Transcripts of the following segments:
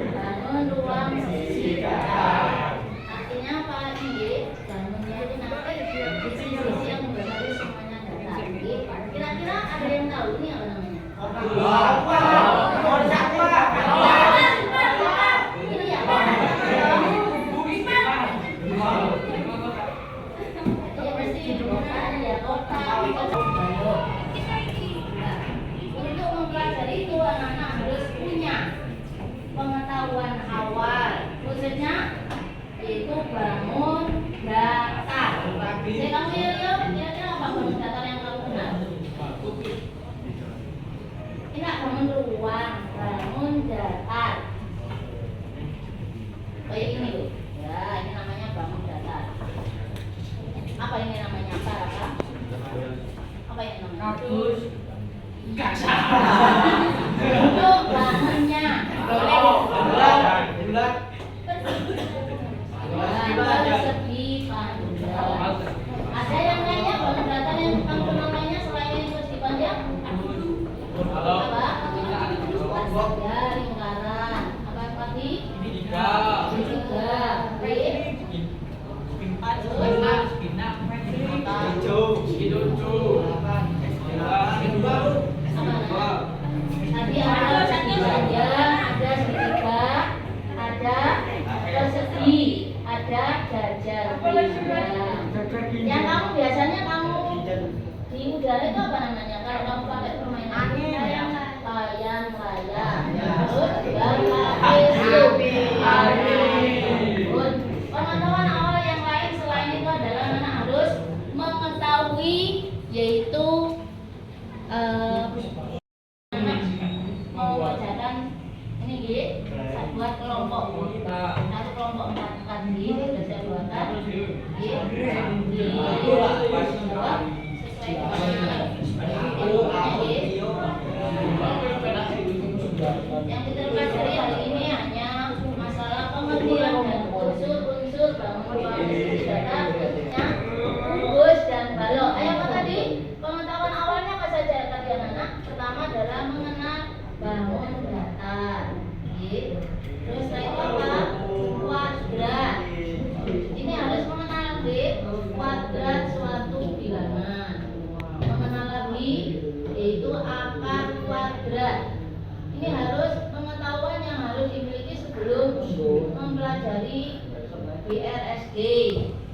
Bangun ruang fisika. Artinya apa ini? Bangunnya itu nanti sisi-sisi yang membatasi semuanya data. Kira-kira ada yang tahu ini apa namanya? Ini ya. Ya pasti ada kotak. Untuk mempelajari itu anak-anak harus punya pengetahuan awal, khususnya yaitu bangun datar. Jadi kamu kira-kira apa bangun datar yang kamu kenal? Ini bangun ruang, bangun datar. Kayak ini loh. Ya, ini namanya bangun datar. Apa ini namanya? Apa? Apa ini namanya? Enggak salah. Untuk bangunnya. Persegi panjang. Ada yang lainnya bangun datar yang kamu kenal lainnya selain persegi panjang? Apa? Ya, lingkaran. Apa lagi? Segitiga. Tadi ada panjang, ada segitiga, ada persegi, ada jajal bintang. Yang kamu biasanya di udara itu apa namanya? Kalau kamu pakai permainan layang, terus pengetahuan awal yang lain selain itu adalah anak harus mengetahui yaitu mau kerjakan ini buat kelompok satu kelompok 4 sudah saya buatkan yang kita pelajari hari ini hanya masalah pengertian dan unsur-unsur bangun datar, khususnya kubus dan balok. Apa tadi? Pengetahuan awalnya apa saja tadi anak-anak? Pertama adalah mengenal bangun datar. Terus setelah itu apa? Kuadrat. Ini harus mengenal kuadrat suatu bilangan. Mengenal lagi yaitu akar kuadrat. Ini harus pengetahuan yang harus dimiliki sebelum mempelajari BRSD.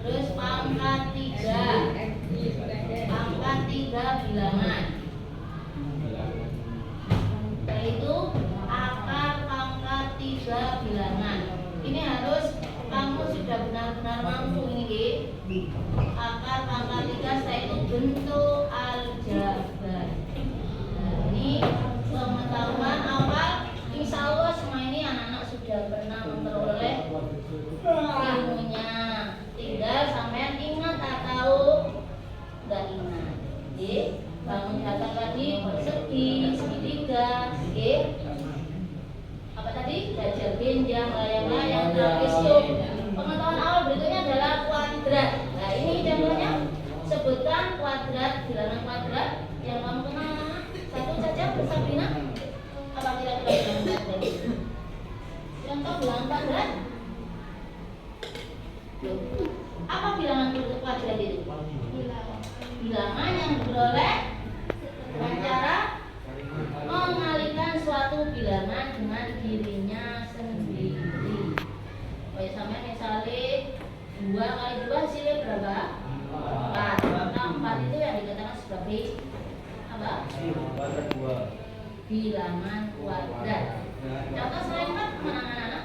Terus pangkat 3 bilangan. Yaitu akar pangkat 3 bilangan. Ini harus kamu sudah benar-benar mampu ini. Akar pangkat 3 setelah itu bentuk aljabar. Nah, ini pengetahuan awal. Insya Allah semua ini anak-anak sudah pernah memperoleh ilmunya. Tinggal sampean ingat atau enggak ingat. Bangun datar tadi persegi, segitiga, apa tadi? Jajal benjang, layang-layang, trapesium. Pengetahuan awal berikutnya adalah kuadrat. Nah, ini contohnya sebutkan kuadrat, bilangan kuadrat yang kamu kenal. Satu saja, Sabrina. Apa kira-kira bilangan kuadrat? Contoh bilangan kuadrat. Apa bilangan kuadrat itu? Bilangan yang diperoleh dengan cara mengalihkan suatu bilangan dengan dirinya sendiri. Kayak sama misalnya 2 kali 2 hasilnya berapa? 4. Nah, 4 itu yang dikatakan sebagai apa? Bilangan kuadrat. Contoh selain 4 mana anak-anak?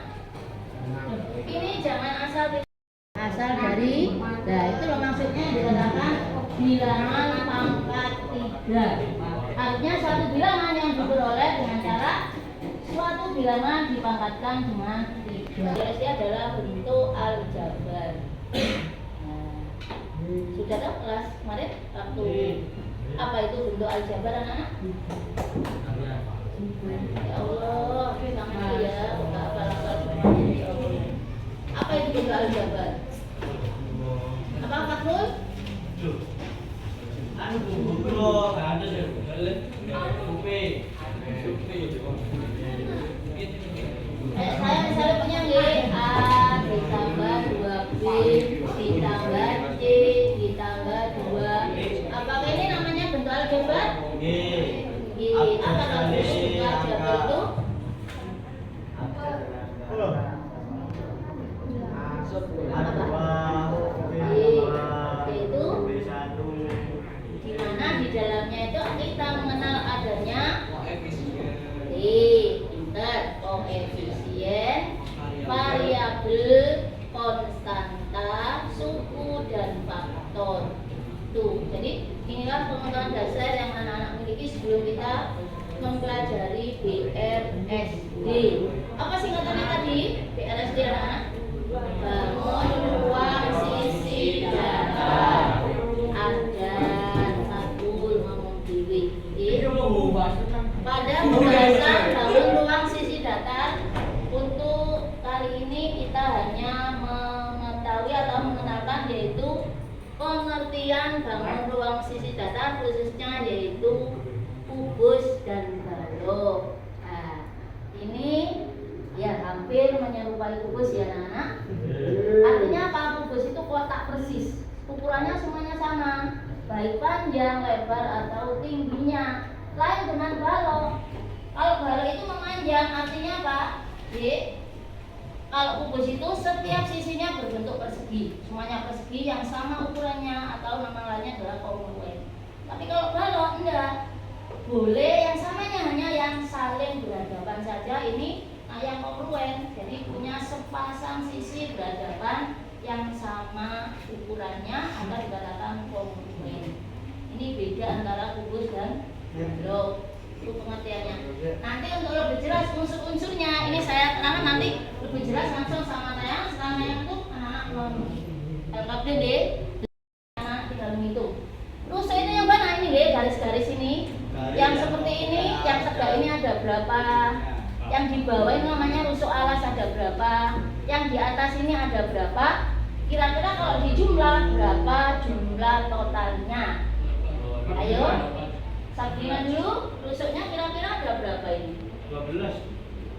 Ini jangan asal dari, nah itu loh maksudnya dikatakan bilangan pangkat 3. Artinya suatu bilangan yang diperoleh dengan cara suatu bilangan dipangkatkan dengan 3. Jadi adalah bentuk aljabar. Nah, sudah tahu kelas kemarin waktu apa itu bentuk aljabar anak-anak? Ya Allah, kamu ya, apa-apa semuanya. Apa itu bentuk aljabar? Apa Fathul? BRSD. Apa singkatannya tadi? BRSD anak-anak? Bangun ruang sisi datar. Adan Sabul ngomong dewi. Pada pembahasan bangun ruang sisi datar, untuk kali ini kita hanya mengetahui atau mengenalkan yaitu pengertian bangun ruang sisi datar, khususnya yaitu kubus dan balok. Nah, ini ya hampir menyerupai kubus ya anak-anak. Artinya apa? Kubus itu kotak persis, ukurannya semuanya sama, baik panjang, lebar atau tingginya. Lain dengan balok. Kalau balok itu memanjang, artinya apa? Kalau kubus itu setiap sisinya berbentuk persegi, semuanya persegi yang sama ukurannya, atau nama lainnya adalah kongruen. Tapi kalau balok enggak, boleh yang samanya hanya yang saling berhadapan saja. Ini yang kongruen, jadi punya sepasang sisi berhadapan yang sama ukurannya, atau dikatakan kongruen. Ini beda antara kubus dan balok. Itu pengertiannya. Nanti untuk lebih jelas unsur-unsurnya, ini saya terangkan nanti lebih jelas langsung sama saya. Setelah yang itu anak-anak non LKB deh, anak di dalam itu. Rusuk itu yang mana ini deh, garis-garis ini, yang seperti ini, yang tegak ini ada berapa? Yang di bawah ini namanya rusuk alas ada berapa? Yang di atas ini ada berapa? Kira-kira kalau dijumlah berapa jumlah totalnya? Ayo. Sabrina dulu, rusuknya kira-kira ada berapa ini? 12.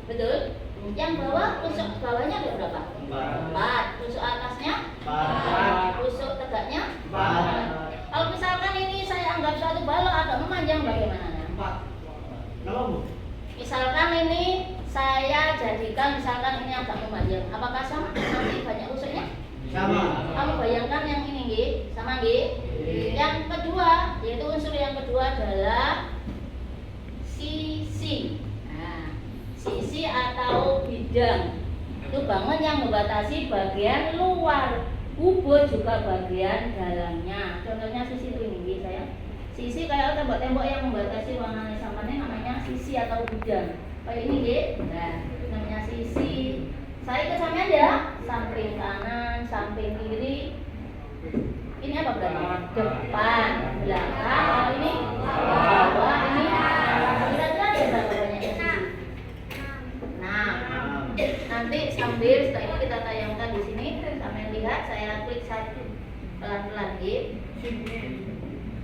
Betul? Yang bawah, rusuk bawahnya ada berapa? 4. Rusuk atasnya? 4. Rusuk tegaknya? 4. Kalau misalkan ini saya anggap suatu balok agak memanjang, bagaimana? 4. Kalau misalkan ini saya jadikan misalkan ini agak memanjang, apakah sama? Nanti banyak rusuknya? sama. Kamu bayangkan yang ini nggih, sama nggih? Yang kedua, yaitu unsur yang kedua adalah sisi. Nah, sisi atau bidang itu bangun yang membatasi bagian luar, kubus juga bagian dalamnya. Contohnya sisi itu ini saya. Sisi kayak tembok-tembok yang membatasi ruangan sampahnya namanya sisi atau bidang. Kayak ini nggih. Nah, namanya sisi. Saya ke sampean ya, samping kanan, samping kiri. Ini apa berarti? Depan, belakang. Oh, ini bawah, ini kira-kira ada berapa banyak sisi? 6. Nanti sambil setelah ini kita tayangkan di sini, sampai lihat saya klik satu pelan-pelan gitu.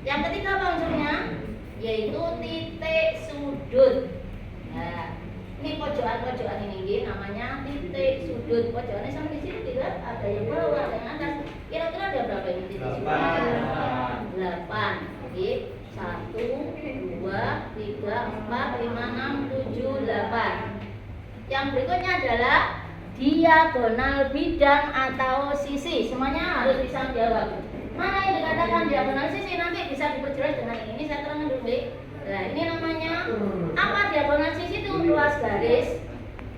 Yang ketiga apa unsurnya? Yaitu titik sudut. Nah, ini pojokan-pojokan ini namanya titik sudut. Pojokannya sampai di sini tidak ada yang bawah, ada yang atas. Kira-kira ada berapa ini titik sudut? 8. Oke. 1, 2, 3, 4, 5, 6, 7, 8. Yang berikutnya adalah diagonal bidang atau sisi. Semuanya harus bisa menjawab. Mana yang dikatakan diagonal sisi nanti bisa diperjelas dengan ini. Saya terangkan dulu. Nah, ini namanya apa diagonal sisi itu? Ruas garis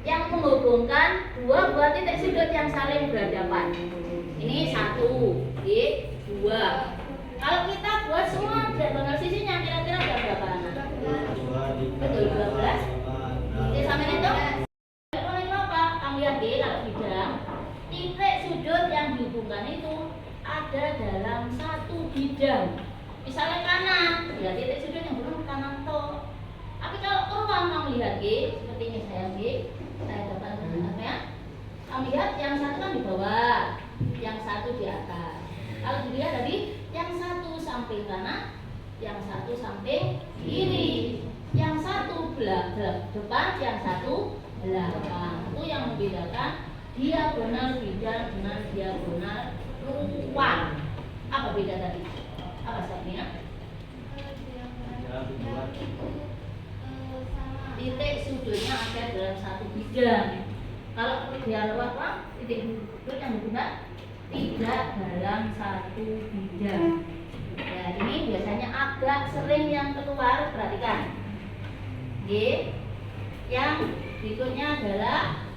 yang menghubungkan dua buah titik sudut yang saling berhadapan. Ini 1, 2. Kalau kita buat semua diagonal sisinya kira-kira ada berapa anak? Betul, 12. Oke, sampai itu. Kalau itu apa? Kamu lihat deh kalau bidang titik sudut yang dihubungkan itu ada dalam satu bidang. Misalnya kanan, ya titik sudut yang berhubung kanan toh. Tapi kalau ruang kamu lihat seperti ini saya dapat ya. Kamu lihat yang satu kan di bawah, yang satu di atas. Kalau dilihat tadi, yang satu samping kanan, yang satu samping kiri, yang satu depan, yang satu belakang. Itu yang membedakan diagonal bidang dengan diagonal ruang. Apa beda tadi? Apa Sabrina? Titik sudutnya ada dalam satu bidang. Kalau dia ruang titik sudut yang berguna tidak dalam satu bidang. Ya, ini biasanya agak sering yang keluar, perhatikan. Yang berikutnya adalah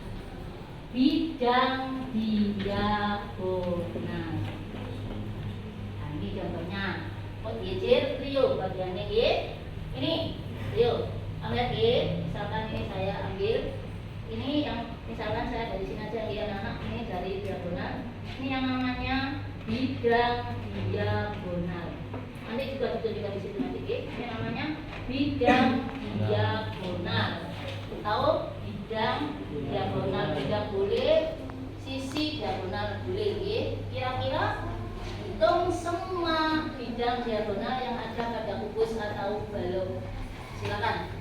bidang diagonal. Nah, ini contohnya. Rio bagiannya ini Rio. Ambil G, misalkan ini saya ambil, ini yang misalkan saya dari sini aja ya anak, ini dari diagonal. Ini yang namanya bidang diagonal. Nanti juga ditunjukkan di situ nanti G. Ini namanya bidang diagonal. Tahu bidang diagonal, bidang boleh, sisi diagonal boleh G. Kira-kira hitung semua bidang diagonal yang ada pada kubus atau balok. Silakan.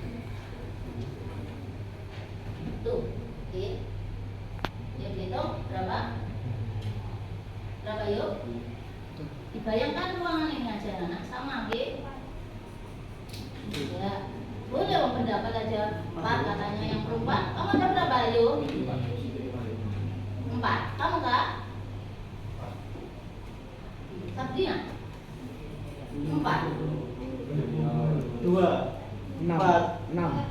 Tuh, oke. Yuk dihitung berapa? Berapa yuk? Dibayangkan ruangan ini aja anak sama oke? Ya, boleh om pendapat aja. Pak katanya yang perempuan, kamu ada berapa yuk? 4. Kamu kak? Sabrina? 4. 2, 4, 6.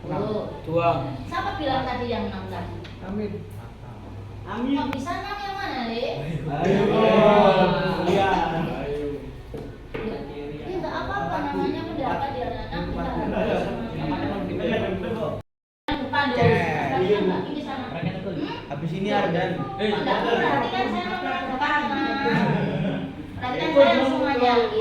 Oh. 2. Siapa bilang tadi yang 6 tadi? Amin. Amin. Kok bisa 6 yang mana, Le? Ayo. Iya. Ini enggak apa-apa namanya pendapat di anak-anak kita harus depan dulu. Ini sana. Habis ini Ardan. Enggak perhatikan saya nomor depan. Perhatikan saya semuanya, G.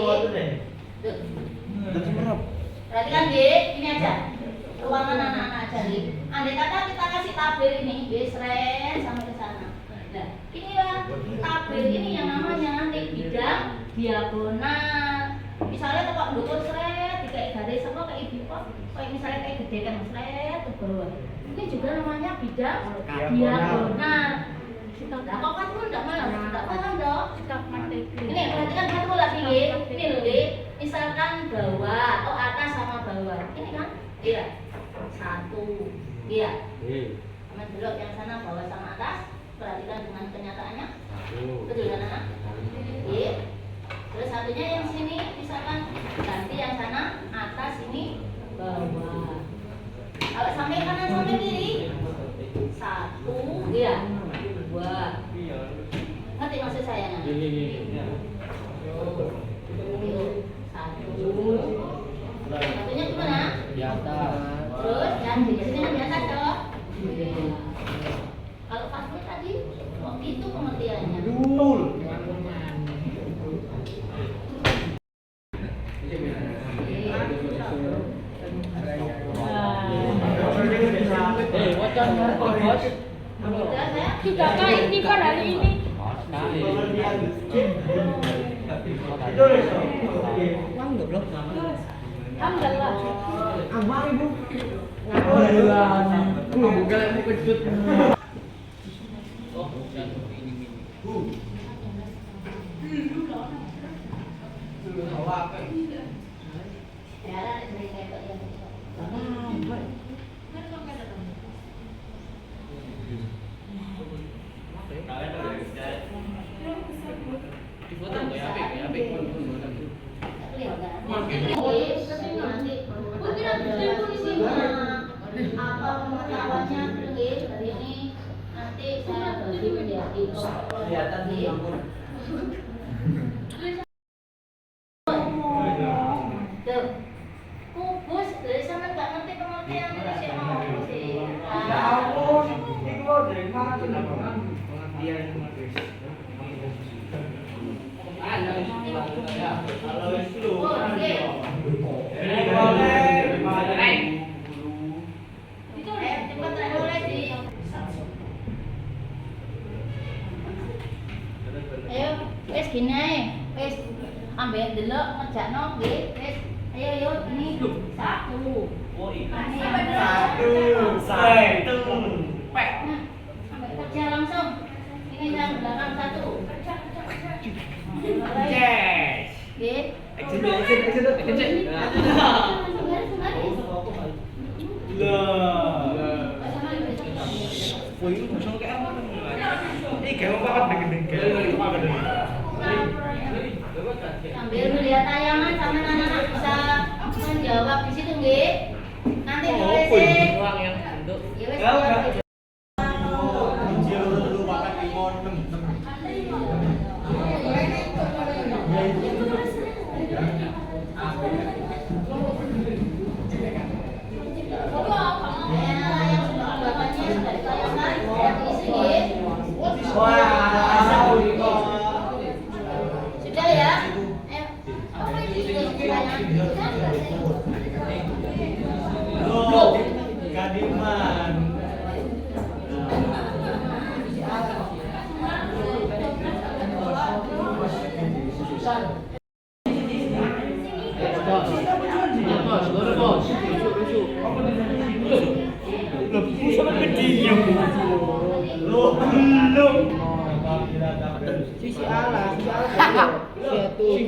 Perhatikan G, ini aja. Ruangan anak-anak aja nih. Andai kata kita kasih tabel ini, G seret sampai ke sana. Nah, inilah tabel ini yang namanya nanti bidang diagonal. Misalnya kok ndukur seret, kayak garis apa kayak ibu kok, kayak misalnya kayak gede kan seret ke bawah. Ini juga namanya bidang diagonal. Nah, kok kan enggak malah, enggak paham dong. Ini perhatikan satu lagi, G. Ini loh, G. Misalkan bawah atau atas sama bawah. Ini kan? Iya. 1. Iya. Aman belok yang sana bawah sama atas. Perhatikan dengan kenyataannya. Betul kan anak? Iya. Terus satunya yang sini misalkan ganti yang sana atas ini bawah. Kalau sampai kanan sampai kiri 1, iya. 2. Ngerti maksud saya nggak? Yuk, 1. Satunya gimana? Di atas. Terus yang di sini yang di atas dong. Kalau password tadi, oh itu pengertiannya. Nul. Wacan bos. Udah saya. Tidak kak ini kan hari ini. Uang enggak belum? Alhamdulillah. Abang ibu. Alhamdulillah. Bukan aku kejut. Oh, jatuh ini. Ya, dari kayak yang Di foto enggak ya? Apik. apa pengetahuannya hari ini nanti saya bagi menjadi Kelihatan nih ampun. Tuh, kubus dari sana nggak ngerti pengertian Indonesia mau sih. Ya ampun, itu dari mana tuh pengertian? Kalau itu Cepat mulai sih. Ayo, wes gini ae. Wes ambil delok ngejakno nggih. Wes ayo ini 1. Oh iya. Ini yang 1. Nah, sampai kerja langsung. Ini yang belakang 1. Yes. Nggih. Exit. Woi, itu musuh kayak apa? Kayak apa gede. Sambil melihat tayangan sama anak-anak bisa menjawab di situ nggih. Nanti tulisin. Uang yang bentuk. Ya wes buat Adiman. Sisi alas, satu,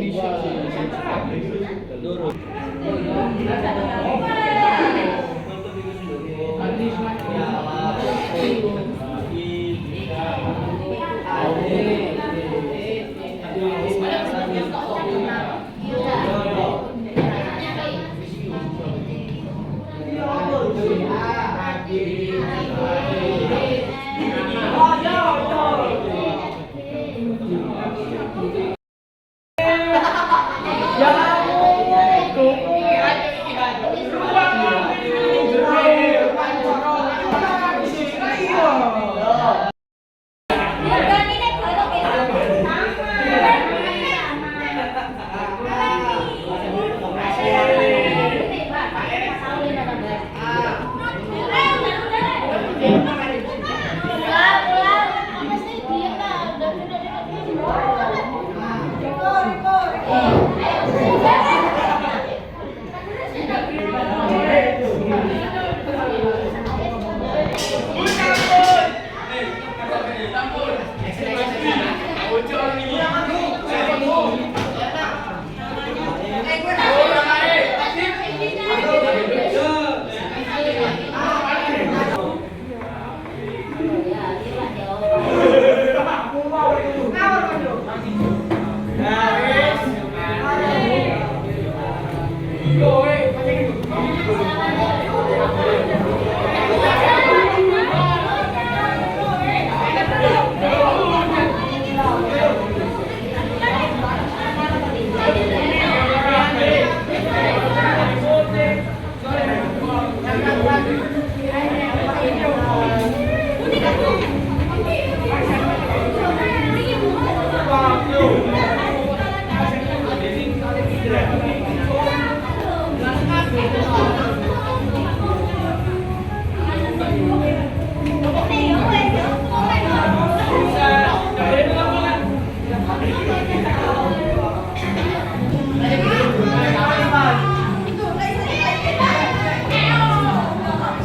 dua.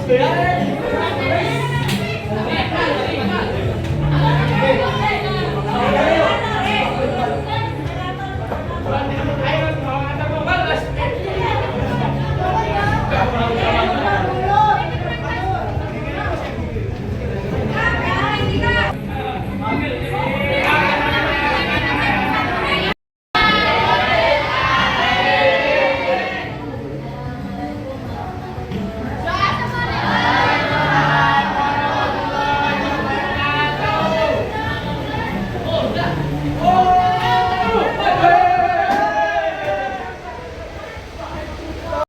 Yeah.